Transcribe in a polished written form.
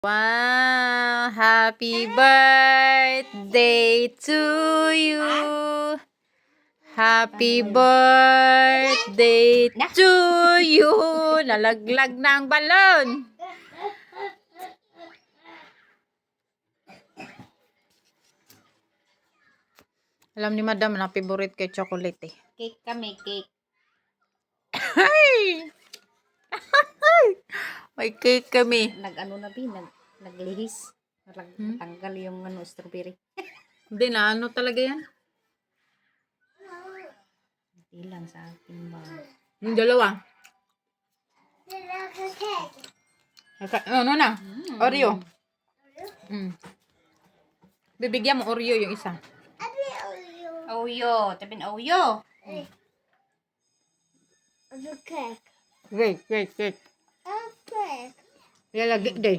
Wow! Happy birthday to you! Happy birthday to you! Nalaglag na ang balon! Alam ni Madam na favorite kay chocolate eh. Cake kami, cake. Ay! May cake kami. Nag-ano na naglihis. Tanggal yung strawberry. Hindi na, ano talaga yan? Hindi lang sa akin ba. Yung dalawa. Ano na? Oreo. Bibigyan mo Oreo yung isa. Oyo, tabin oyo. Cake. Cake. Cake. Lalagay day.